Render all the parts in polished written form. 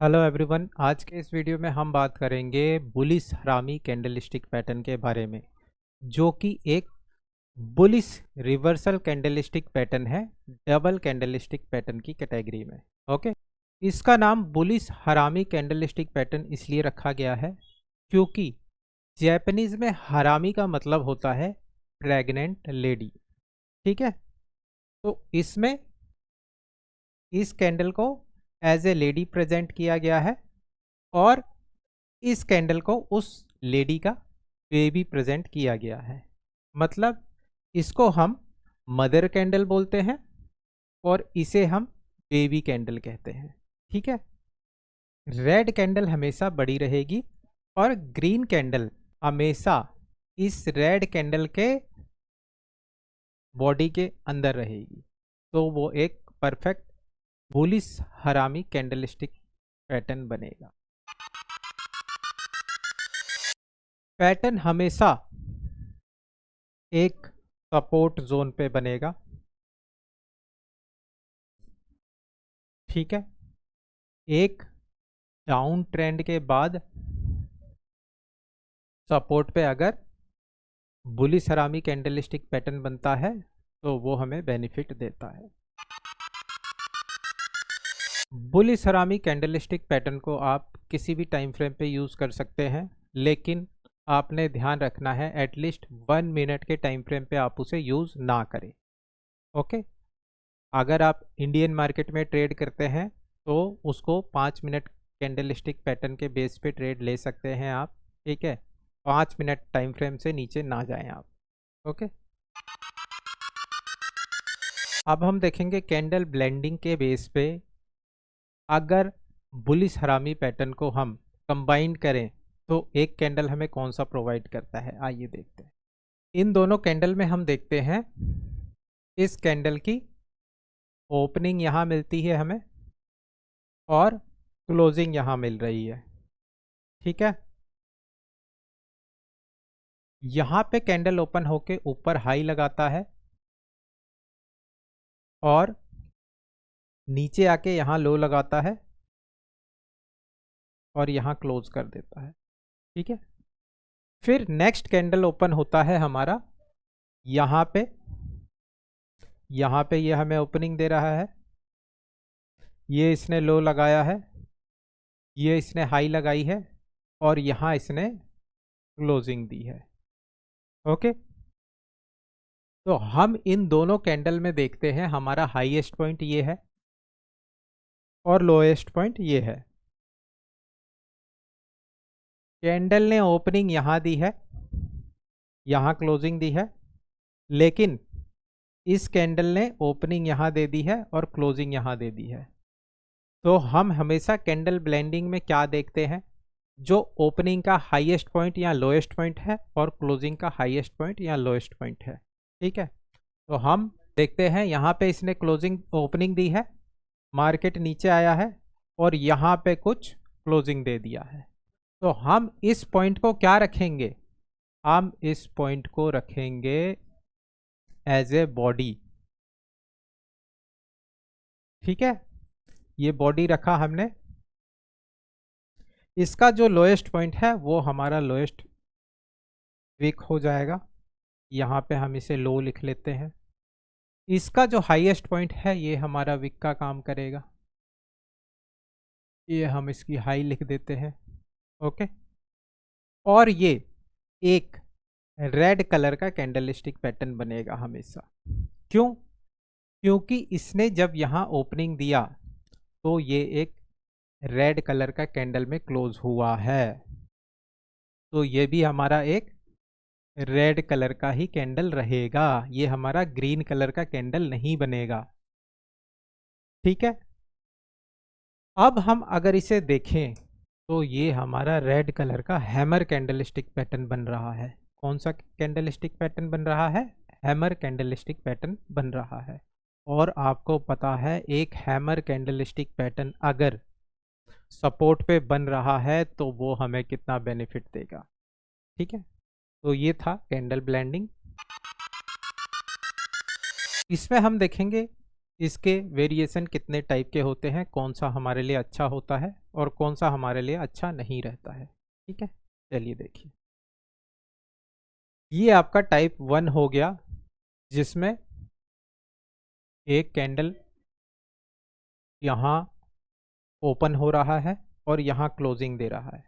Hello everyone, आज के इस वीडियो में हम बात करेंगे बुलिश हरामी कैंडलस्टिक पैटर्न के बारे में, जो कि एक बुलिश रिवर्सल कैंडलस्टिक पैटर्न है डबल कैंडलस्टिक पैटर्न की कैटेगरी में। ओके, इसका नाम बुलिश हरामी कैंडलस्टिक पैटर्न इसलिए रखा गया है क्योंकि जैपनीज में हरामी का मतलब होता है प्रेग्नेंट लेडी। ठीक है, तो इसमें इस कैंडल को एज ए लेडी प्रेजेंट किया गया है और इस कैंडल को उस लेडी का बेबी प्रेजेंट किया गया है। मतलब इसको हम मदर कैंडल बोलते हैं और इसे हम बेबी कैंडल कहते हैं। ठीक है, रेड कैंडल हमेशा बड़ी रहेगी और ग्रीन कैंडल हमेशा इस रेड कैंडल के बॉडी के अंदर रहेगी, तो वो एक परफेक्ट बुलिश हरामी कैंडलस्टिक पैटर्न बनेगा। पैटर्न हमेशा एक सपोर्ट जोन पे बनेगा। ठीक है, एक डाउन ट्रेंड के बाद सपोर्ट पे अगर बुलिश हरामी कैंडलस्टिक पैटर्न बनता है तो वो हमें बेनिफिट देता है। बुलिश हरामी कैंडलस्टिक पैटर्न को आप किसी भी टाइम फ्रेम पे यूज़ कर सकते हैं, लेकिन आपने ध्यान रखना है एटलीस्ट 1 मिनट के टाइम फ्रेम पे आप उसे यूज़ ना करें। ओके, अगर आप इंडियन मार्केट में ट्रेड करते हैं तो उसको 5 मिनट कैंडलस्टिक पैटर्न के बेस पे ट्रेड ले सकते हैं आप। ठीक है, 5 मिनट टाइम फ्रेम से नीचे ना जाएं आप। ओके, अब हम देखेंगे कैंडल ब्लेंडिंग के बेस पे अगर बुलिश हरामी पैटर्न को हम कंबाइन करें तो एक कैंडल हमें कौन सा प्रोवाइड करता है। आइए देखते हैं। इन दोनों कैंडल में हम देखते हैं इस कैंडल की ओपनिंग यहाँ मिलती है हमें और क्लोजिंग यहाँ मिल रही है। ठीक है, यहाँ पे कैंडल ओपन होके ऊपर हाई लगाता है और नीचे आके यहाँ लो लगाता है और यहाँ क्लोज कर देता है। ठीक है, फिर नेक्स्ट कैंडल ओपन होता है हमारा यहाँ पे ये हमें ओपनिंग दे रहा है, ये इसने लो लगाया है, ये इसने हाई लगाई है और यहाँ इसने क्लोजिंग दी है। ओके, तो हम इन दोनों कैंडल में देखते हैं हमारा हाईएस्ट पॉइंट ये है और लोएस्ट पॉइंट ये है। कैंडल ने ओपनिंग यहाँ दी है, यहाँ क्लोजिंग दी है, लेकिन इस कैंडल ने ओपनिंग यहाँ दे दी है और क्लोजिंग यहाँ दे दी है। तो हम हमेशा कैंडल ब्लेंडिंग में क्या देखते हैं, जो ओपनिंग का हाईएस्ट पॉइंट या लोएस्ट पॉइंट है और क्लोजिंग का हाईएस्ट पॉइंट या लोएस्ट पॉइंट है। ठीक है, तो हम देखते हैं यहाँ पे इसने क्लोजिंग ओपनिंग दी है, मार्केट नीचे आया है और यहाँ पे कुछ क्लोजिंग दे दिया है। तो हम इस पॉइंट को क्या रखेंगे, हम इस पॉइंट को रखेंगे एज ए बॉडी। ठीक है, ये बॉडी रखा हमने। इसका जो लोएस्ट पॉइंट है वो हमारा लोएस्ट विक हो जाएगा, यहाँ पे हम इसे लो लिख लेते हैं। इसका जो हाईएस्ट पॉइंट है ये हमारा विक का काम करेगा, ये हम इसकी हाई लिख देते हैं। ओके, और ये एक रेड कलर का कैंडलस्टिक पैटर्न बनेगा हमेशा। क्यों? क्योंकि इसने जब यहाँ ओपनिंग दिया तो ये एक रेड कलर का कैंडल में क्लोज हुआ है, तो ये भी हमारा एक रेड कलर का ही कैंडल रहेगा, ये हमारा ग्रीन कलर का कैंडल नहीं बनेगा। ठीक है, अब हम अगर इसे देखें तो ये हमारा रेड कलर का हैमर कैंडलस्टिक पैटर्न बन रहा है। कौन सा कैंडलस्टिक पैटर्न बन रहा है? हैमर कैंडलस्टिक पैटर्न बन रहा है। और आपको पता है एक हैमर कैंडलस्टिक पैटर्न अगर सपोर्ट पे बन रहा है तो वो हमें कितना बेनिफिट देगा। ठीक है, तो ये था कैंडल ब्लेंडिंग। इसमें हम देखेंगे इसके वेरिएशन कितने टाइप के होते हैं, कौन सा हमारे लिए अच्छा होता है और कौन सा हमारे लिए अच्छा नहीं रहता है। ठीक है, चलिए देखिए। ये आपका टाइप 1 हो गया, जिसमें एक कैंडल यहाँ ओपन हो रहा है और यहाँ क्लोजिंग दे रहा है।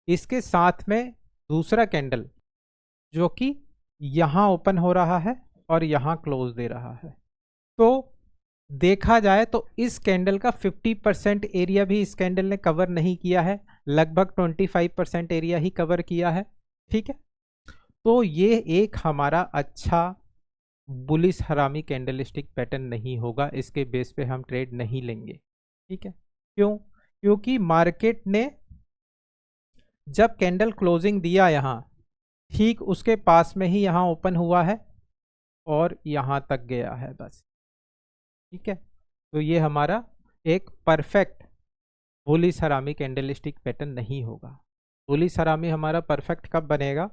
इसके साथ में दूसरा कैंडल जो कि यहाँ ओपन हो रहा है और यहाँ क्लोज दे रहा है। तो देखा जाए तो इस कैंडल का 50% एरिया भी इस कैंडल ने कवर नहीं किया है, लगभग 25% एरिया ही कवर किया है। ठीक है, तो ये एक हमारा अच्छा बुलिश हरामी कैंडलस्टिक पैटर्न नहीं होगा, इसके बेस पे हम ट्रेड नहीं लेंगे। ठीक है, क्यों? क्योंकि मार्केट ने जब कैंडल क्लोजिंग दिया यहाँ, ठीक उसके पास में ही यहाँ ओपन हुआ है और यहाँ तक गया है बस। ठीक है, तो ये हमारा एक परफेक्ट बुलिश हरामी कैंडलस्टिक पैटर्न नहीं होगा। बुलिश हरामी हमारा परफेक्ट कब बनेगा?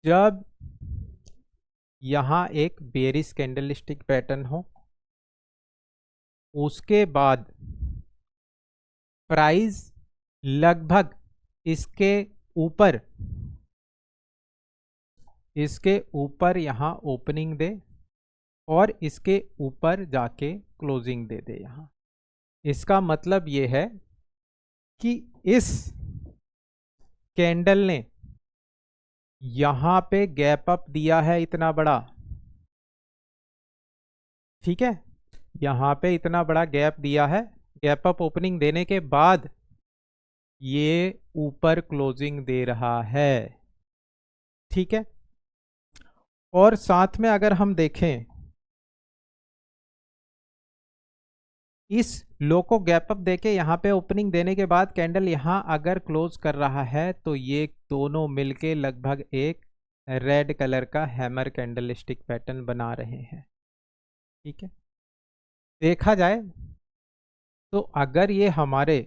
जब यहाँ एक बेरिश कैंडलस्टिक पैटर्न हो, उसके बाद प्राइस लगभग इसके ऊपर यहाँ ओपनिंग दे और इसके ऊपर जाके क्लोजिंग दे दे यहाँ। इसका मतलब ये है कि इस कैंडल ने यहाँ पे गैप अप दिया है इतना बड़ा। ठीक है, यहाँ पे इतना बड़ा गैप दिया है, गैप अप ओपनिंग देने के बाद ये ऊपर क्लोजिंग दे रहा है। ठीक है, और साथ में अगर हम देखें इस लो को गैप अप देके यहाँ पे ओपनिंग देने के बाद कैंडल यहाँ अगर क्लोज कर रहा है तो ये दोनों मिलके लगभग एक रेड कलर का हैमर कैंडलस्टिक पैटर्न बना रहे हैं। ठीक है, देखा जाए तो अगर ये हमारे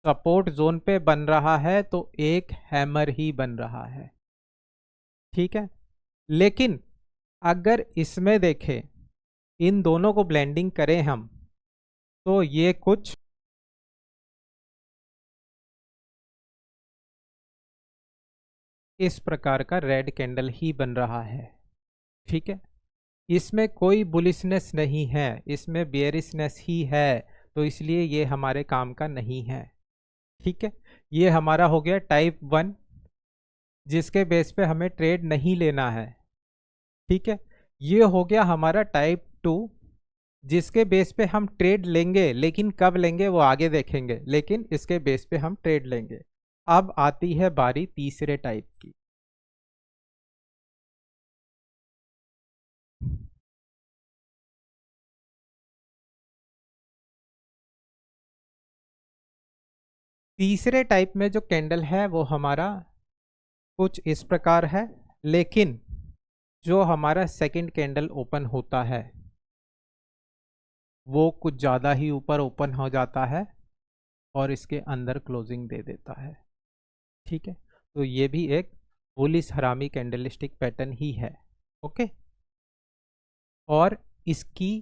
सपोर्ट जोन पे बन रहा है तो एक हैमर ही बन रहा है। ठीक है, लेकिन अगर इसमें देखें, इन दोनों को ब्लेंडिंग करें हम, तो ये कुछ इस प्रकार का रेड कैंडल ही बन रहा है। ठीक है, इसमें कोई बुलिशनेस नहीं है, इसमें बेयरिशनेस ही है, तो इसलिए ये हमारे काम का नहीं है। ठीक है, ये हमारा हो गया टाइप 1, जिसके बेस पे हमें ट्रेड नहीं लेना है। ठीक है, ये हो गया हमारा टाइप 2, जिसके बेस पे हम ट्रेड लेंगे, लेकिन कब लेंगे वो आगे देखेंगे, लेकिन इसके बेस पे हम ट्रेड लेंगे। अब आती है बारी तीसरे टाइप की। तीसरे टाइप में जो कैंडल है वो हमारा कुछ इस प्रकार है, लेकिन जो हमारा सेकंड कैंडल ओपन होता है वो कुछ ज़्यादा ही ऊपर ओपन हो जाता है और इसके अंदर क्लोजिंग दे देता है। ठीक है, तो ये भी एक बुलिश हरामी कैंडलस्टिक पैटर्न ही है। ओके, और इसकी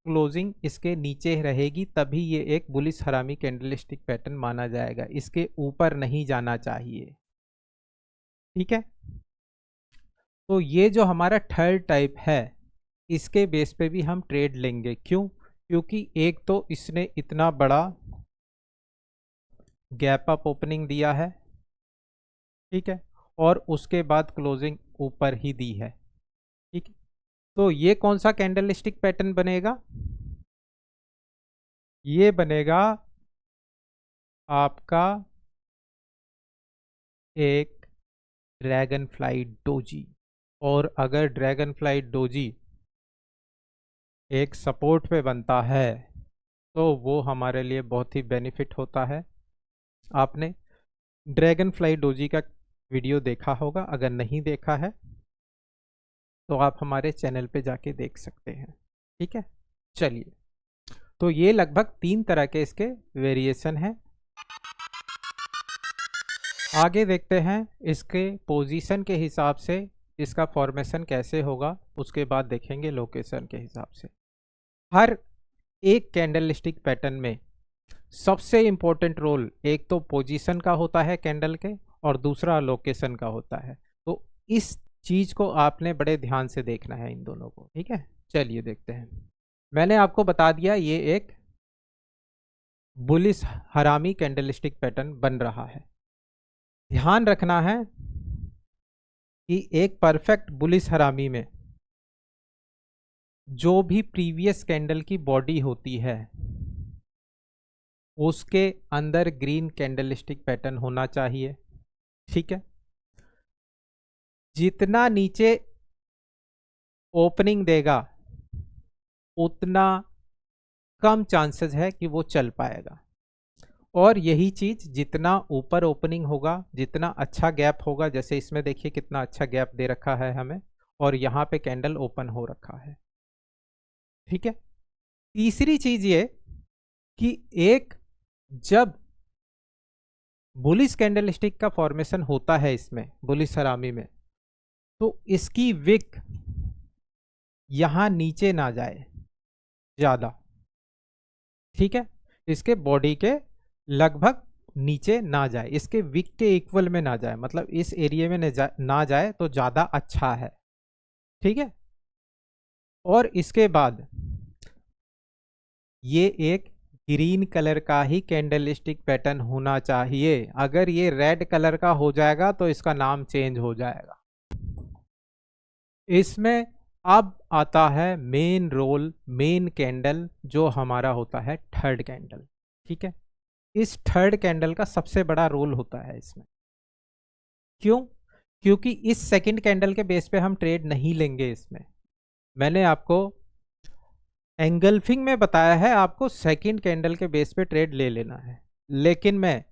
क्लोजिंग इसके नीचे रहेगी, तभी ये एक बुलिश हरामी कैंडलस्टिक पैटर्न माना जाएगा, इसके ऊपर नहीं जाना चाहिए। ठीक है, तो ये जो हमारा थर्ड टाइप है, इसके बेस पे भी हम ट्रेड लेंगे। क्यों? क्योंकि एक तो इसने इतना बड़ा गैप अप ओपनिंग दिया है। ठीक है, और उसके बाद क्लोजिंग ऊपर ही दी है। ठीक है, तो ये कौन सा कैंडलस्टिक पैटर्न बनेगा? ये बनेगा आपका एक ड्रैगन फ्लाई डोजी। और अगर ड्रैगन फ्लाई डोजी एक सपोर्ट पे बनता है तो वो हमारे लिए बहुत ही बेनिफिट होता है। आपने ड्रैगन फ्लाई डोजी का वीडियो देखा होगा, अगर नहीं देखा है तो आप हमारे चैनल पे जाके देख सकते हैं। ठीक है, चलिए, तो ये लगभग 3 तरह के इसके वेरिएशन हैं। आगे देखते हैं इसके पोजीशन के हिसाब से इसका फॉर्मेशन कैसे होगा, उसके बाद देखेंगे लोकेशन के हिसाब से। हर एक कैंडलस्टिक पैटर्न में सबसे इंपॉर्टेंट रोल एक तो पोजीशन का होता है कैंडल के, और दूसरा लोकेशन का होता है। तो इस चीज को आपने बड़े ध्यान से देखना है इन दोनों को, ठीक है। चलिए देखते हैं। मैंने आपको बता दिया ये एक बुलिश हरामी कैंडलस्टिक पैटर्न बन रहा है। ध्यान रखना है कि एक परफेक्ट बुलिश हरामी में जो भी प्रीवियस कैंडल की बॉडी होती है उसके अंदर ग्रीन कैंडलस्टिक पैटर्न होना चाहिए, ठीक है। जितना नीचे ओपनिंग देगा उतना कम चांसेस है कि वो चल पाएगा, और यही चीज जितना ऊपर ओपनिंग होगा, जितना अच्छा गैप होगा, जैसे इसमें देखिए कितना अच्छा गैप दे रखा है हमें, और यहाँ पे कैंडल ओपन हो रखा है, ठीक है। तीसरी चीज ये कि एक जब बुलिश कैंडलस्टिक का फॉर्मेशन होता है इसमें बुलिश हरामी में, तो इसकी विक यहां नीचे ना जाए ज्यादा, ठीक है। इसके बॉडी के लगभग नीचे ना जाए, इसके विक के इक्वल में ना जाए, मतलब इस एरिया में ना जाए तो ज्यादा अच्छा है, ठीक है। और इसके बाद ये एक ग्रीन कलर का ही कैंडलस्टिक पैटर्न होना चाहिए। अगर ये रेड कलर का हो जाएगा तो इसका नाम चेंज हो जाएगा। इसमें अब आता है मेन रोल, मेन कैंडल जो हमारा होता है थर्ड कैंडल, ठीक है। इस थर्ड कैंडल का सबसे बड़ा रोल होता है इसमें। क्यों? क्योंकि इस सेकंड कैंडल के बेस पे हम ट्रेड नहीं लेंगे इसमें। मैंने आपको एंगल्फिंग में बताया है आपको सेकंड कैंडल के बेस पे ट्रेड ले लेना है, लेकिन मैं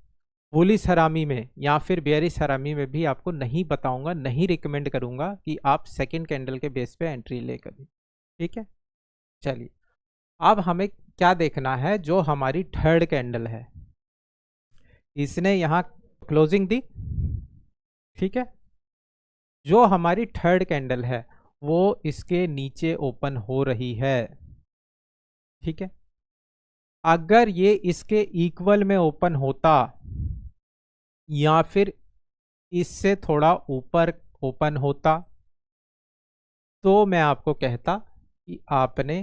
बुलिश हरामी में या फिर बेयरिश हरामी में भी आपको नहीं बताऊंगा, नहीं रिकमेंड करूंगा कि आप सेकंड कैंडल के बेस पे एंट्री ले कभी, ठीक है। चलिए अब हमें क्या देखना है, जो हमारी थर्ड कैंडल है इसने यहाँ क्लोजिंग दी, ठीक है। जो हमारी थर्ड कैंडल है वो इसके नीचे ओपन हो रही है, ठीक है। अगर ये इसके इक्वल में ओपन होता या फिर इससे थोड़ा ऊपर ओपन होता तो मैं आपको कहता कि आपने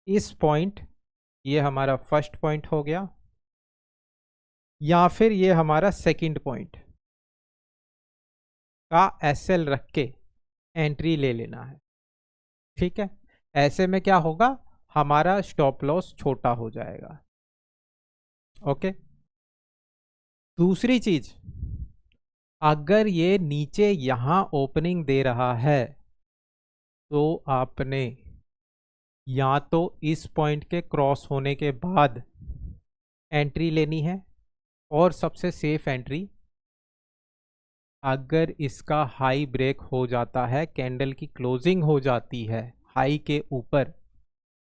इस पॉइंट, ये हमारा फर्स्ट पॉइंट हो गया, या फिर ये हमारा सेकंड पॉइंट का एसएल रख के एंट्री ले लेना है, ठीक है। ऐसे में क्या होगा, हमारा स्टॉप लॉस छोटा हो जाएगा, ओके। दूसरी चीज, अगर ये नीचे यहां ओपनिंग दे रहा है तो आपने या तो इस पॉइंट के क्रॉस होने के बाद एंट्री लेनी है, और सबसे सेफ एंट्री अगर इसका हाई ब्रेक हो जाता है, कैंडल की क्लोजिंग हो जाती है हाई के ऊपर,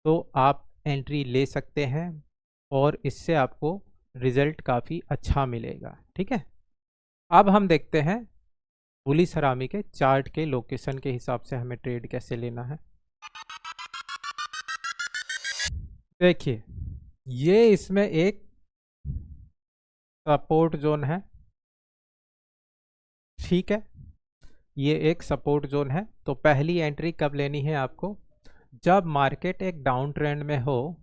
तो आप एंट्री ले सकते हैं और इससे आपको रिजल्ट काफ़ी अच्छा मिलेगा, ठीक है। अब हम देखते हैं बुलिश हरामी के चार्ट के लोकेशन के हिसाब से हमें ट्रेड कैसे लेना है। देखिए ये इसमें एक सपोर्ट जोन है, ठीक है। ये एक सपोर्ट जोन है, तो पहली एंट्री कब लेनी है आपको, जब मार्केट एक डाउन ट्रेंड में हो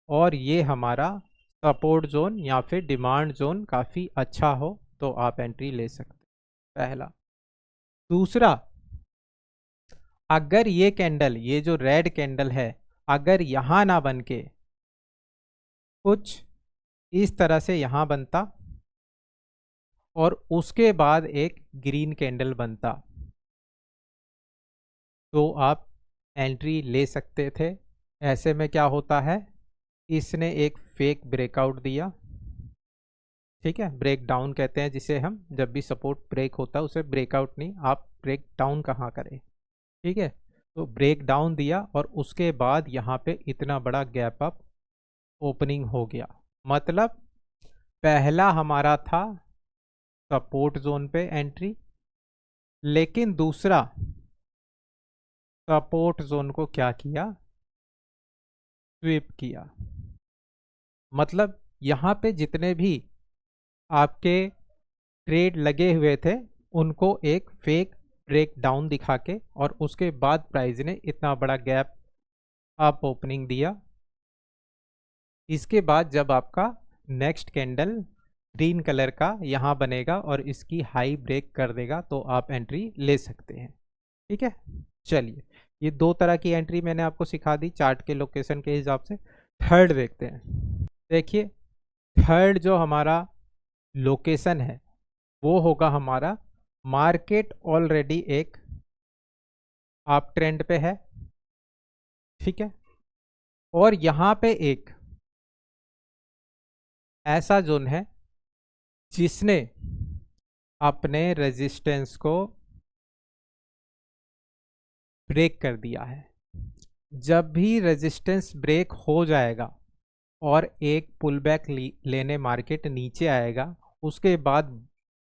और ये हमारा सपोर्ट जोन या फिर डिमांड जोन काफ़ी अच्छा हो तो आप एंट्री ले सकते हैं, पहला। दूसरा, अगर ये कैंडल, ये जो रेड कैंडल है, अगर यहाँ ना बन के कुछ इस तरह से यहाँ बनता और उसके बाद एक ग्रीन कैंडल बनता तो आप एंट्री ले सकते थे। ऐसे में क्या होता है, इसने एक फेक ब्रेकआउट दिया, ठीक है। ब्रेक डाउन कहते हैं जिसे हम, जब भी सपोर्ट ब्रेक होता है उसे ब्रेकआउट नहीं, आप ब्रेक डाउन कहाँ करें, ठीक है। तो ब्रेक डाउन दिया और उसके बाद यहाँ पे इतना बड़ा गैप अप ओपनिंग हो गया, मतलब पहला हमारा था सपोर्ट जोन पे एंट्री, लेकिन दूसरा सपोर्ट जोन को क्या किया, स्वीप किया। मतलब यहाँ पे जितने भी आपके ट्रेड लगे हुए थे उनको एक फेक ब्रेक डाउन दिखा के और उसके बाद प्राइस ने इतना बड़ा गैप अप ओपनिंग दिया। इसके बाद जब आपका नेक्स्ट कैंडल ग्रीन कलर का यहाँ बनेगा और इसकी हाई ब्रेक कर देगा तो आप एंट्री ले सकते हैं। ठीक है, चलिए ये दो तरह की एंट्री मैंने आपको सिखा दी चार्ट के लोकेशन के हिसाब से। थर्ड देखते हैं। देखिए थर्ड जो हमारा लोकेशन है वो होगा हमारा, मार्केट ऑलरेडी एक आप ट्रेंड पे है, ठीक है, और यहाँ पे एक ऐसा जोन है जिसने अपने रेजिस्टेंस को ब्रेक कर दिया है। जब भी रेजिस्टेंस ब्रेक हो जाएगा और एक पुल बैक लेने मार्केट नीचे आएगा, उसके बाद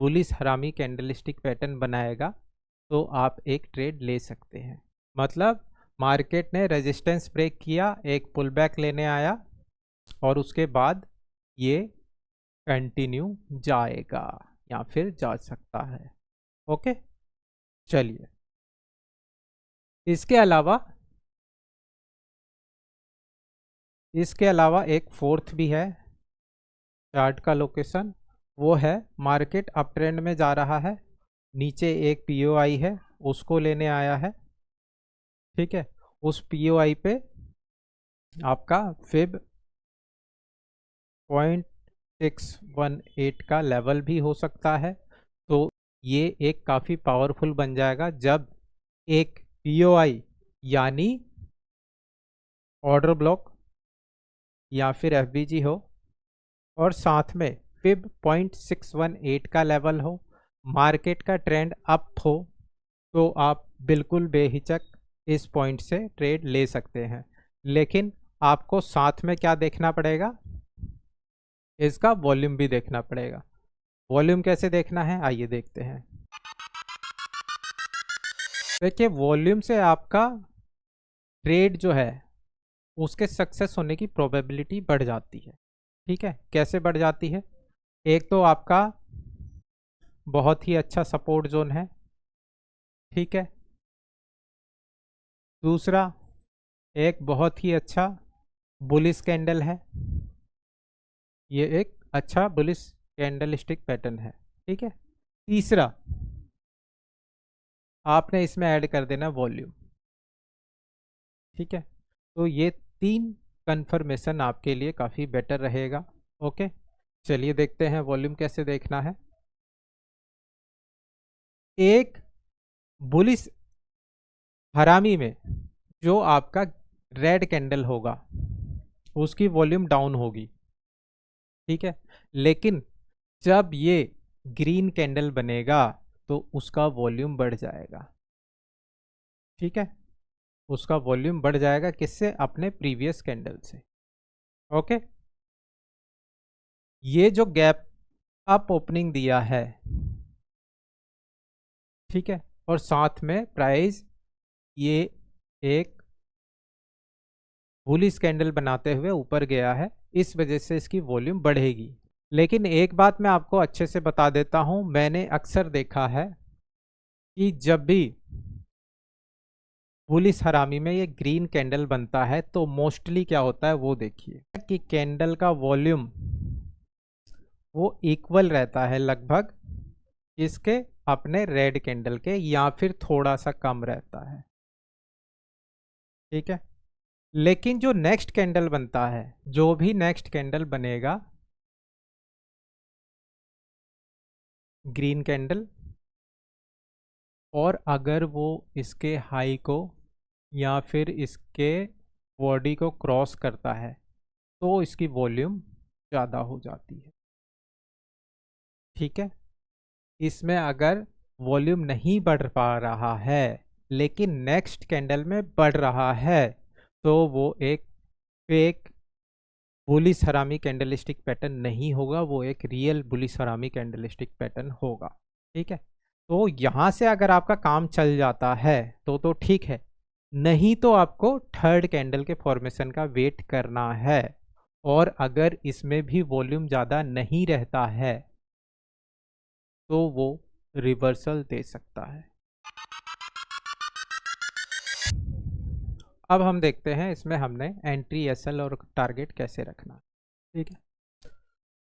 बुलिश हरामी कैंडलस्टिक पैटर्न बनाएगा तो आप एक ट्रेड ले सकते हैं। मतलब मार्केट ने रेजिस्टेंस ब्रेक किया, एक पुल बैक लेने आया और उसके बाद ये कंटिन्यू जाएगा या फिर जा सकता है। ओके, चलिए इसके अलावा एक फोर्थ भी है चार्ट का लोकेशन, वो है मार्केट अप ट्रेंड में जा रहा है, नीचे एक पीओआई है उसको लेने आया है, ठीक है, उस पीओआई पे आपका फिब 0.618 का लेवल भी हो सकता है। तो ये एक काफ़ी पावरफुल बन जाएगा जब एक पीओआई यानी ऑर्डर ब्लॉक या फिर एफबीजी हो और साथ में फिब 0.618 का लेवल हो, मार्केट का ट्रेंड अप हो, तो आप बिल्कुल बेहिचक इस पॉइंट से ट्रेड ले सकते हैं। लेकिन आपको साथ में क्या देखना पड़ेगा, इसका वॉल्यूम भी देखना पड़ेगा। वॉल्यूम कैसे देखना है आइए देखते हैं। देखिए वॉल्यूम से आपका ट्रेड जो है उसके सक्सेस होने की प्रोबेबिलिटी बढ़ जाती है। ठीक है, कैसे बढ़ जाती है, एक तो आपका बहुत ही अच्छा सपोर्ट जोन है, ठीक है, दूसरा एक बहुत ही अच्छा बुलिश कैंडल है, ये एक अच्छा बुलिश कैंडलस्टिक पैटर्न है, ठीक है, तीसरा आपने इसमें ऐड कर देना वॉल्यूम। ठीक है, तो ये तीन कंफर्मेशन आपके लिए काफ़ी बेटर रहेगा। ओके, चलिए देखते हैं वॉल्यूम कैसे देखना है। एक बुलिश हरामी में जो आपका रेड कैंडल होगा उसकी वॉल्यूम डाउन होगी, ठीक है, लेकिन जब ये ग्रीन कैंडल बनेगा तो उसका वॉल्यूम बढ़ जाएगा। ठीक है, उसका वॉल्यूम बढ़ जाएगा किससे, अपने प्रीवियस कैंडल से। ओके, ये जो गैप अप ओपनिंग दिया है, ठीक है, और साथ में प्राइस ये एक बुलिश कैंडल बनाते हुए ऊपर गया है, इस वजह से इसकी वॉल्यूम बढ़ेगी। लेकिन एक बात मैं आपको अच्छे से बता देता हूं, मैंने अक्सर देखा है कि जब भी बुलिश हरामी में ये ग्रीन कैंडल बनता है तो मोस्टली क्या होता है वो देखिए कि कैंडल का वॉल्यूम वो इक्वल रहता है लगभग इसके अपने रेड कैंडल के, या फिर थोड़ा सा कम रहता है। ठीक है, लेकिन जो नेक्स्ट कैंडल बनता है, जो भी नेक्स्ट कैंडल बनेगा ग्रीन कैंडल, और अगर वो इसके हाई को या फिर इसके बॉडी को क्रॉस करता है तो इसकी वॉल्यूम ज़्यादा हो जाती है। ठीक है, इसमें अगर वॉल्यूम नहीं बढ़ पा रहा है लेकिन नेक्स्ट कैंडल में बढ़ रहा है तो वो एक फेक बुलिश हरामी कैंडलस्टिक पैटर्न नहीं होगा, वो एक रियल बुलिश हरामी कैंडलस्टिक पैटर्न होगा। ठीक है, तो यहाँ से अगर आपका काम चल जाता है तो ठीक है, नहीं तो आपको थर्ड कैंडल के फॉर्मेशन का वेट करना है। और अगर इसमें भी वॉल्यूम ज़्यादा नहीं रहता है तो वो रिवर्सल दे सकता है। अब हम देखते हैं इसमें हमने एंट्री एसएल और टारगेट कैसे रखना है। ठीक है,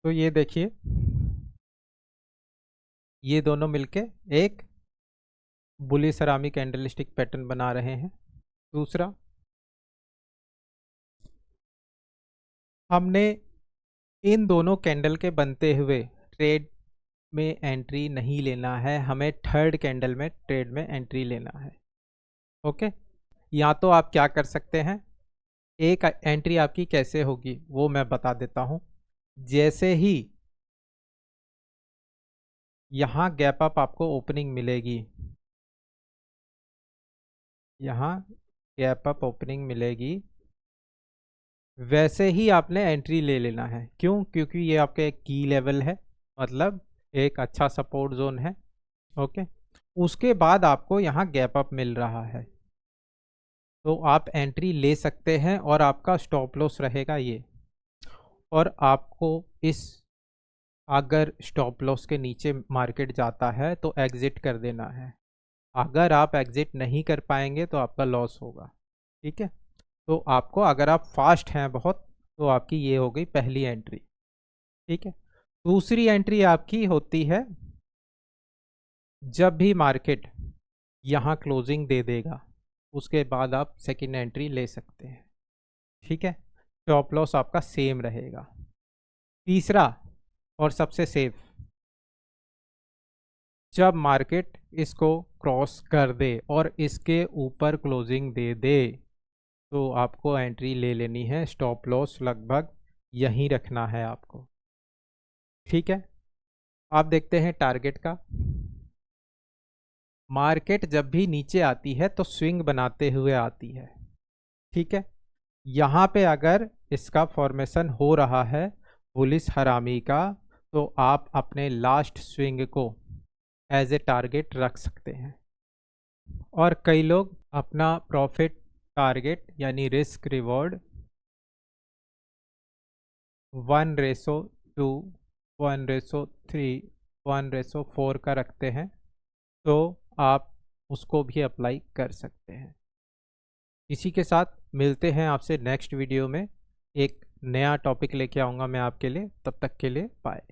तो ये देखिए, ये दोनों मिलके एक बुलिश हरामी कैंडलस्टिक पैटर्न बना रहे हैं। दूसरा, हमने इन दोनों कैंडल के बनते हुए ट्रेड में एंट्री नहीं लेना है, हमें थर्ड कैंडल में ट्रेड में एंट्री लेना है। ओके, या तो आप क्या कर सकते हैं, एक एंट्री आपकी कैसे होगी वो मैं बता देता हूं। जैसे ही यहां गैप अप आपको ओपनिंग मिलेगी, यहां गैप अप ओपनिंग मिलेगी, वैसे ही आपने एंट्री ले लेना है। क्यों? क्योंकि ये आपका एक की लेवल है, मतलब एक अच्छा सपोर्ट जोन है। ओके, उसके बाद आपको यहाँ गैप अप मिल रहा है तो आप एंट्री ले सकते हैं और आपका स्टॉप लॉस रहेगा ये। और आपको इस, अगर स्टॉप लॉस के नीचे मार्केट जाता है तो एग्जिट कर देना है। अगर आप एग्जिट नहीं कर पाएंगे तो आपका लॉस होगा। ठीक है, तो आपको, अगर आप फास्ट हैं बहुत, तो आपकी ये हो गई पहली एंट्री। ठीक है, दूसरी एंट्री आपकी होती है जब भी मार्केट यहाँ क्लोजिंग दे देगा, उसके बाद आप सेकेंड एंट्री ले सकते हैं। ठीक है, स्टॉप लॉस आपका सेम रहेगा। तीसरा और सबसे सेफ, जब मार्केट इसको क्रॉस कर दे और इसके ऊपर क्लोजिंग दे दे तो आपको एंट्री ले लेनी है। स्टॉप लॉस लगभग यहीं रखना है आपको। ठीक है, आप देखते हैं टारगेट का। मार्केट जब भी नीचे आती है तो स्विंग बनाते हुए आती है। ठीक है, यहाँ पे अगर इसका फॉर्मेशन हो रहा है बुलिश हरामी का, तो आप अपने लास्ट स्विंग को एज ए टारगेट रख सकते हैं। और कई लोग अपना प्रॉफिट टारगेट यानी रिस्क रिवॉर्ड 1:2, 1:3, 1:4 का रखते हैं, तो आप उसको भी अप्लाई कर सकते हैं। इसी के साथ मिलते हैं आपसे नेक्स्ट वीडियो में। एक नया टॉपिक लेके आऊँगा मैं आपके लिए, तब तक के लिए बाय।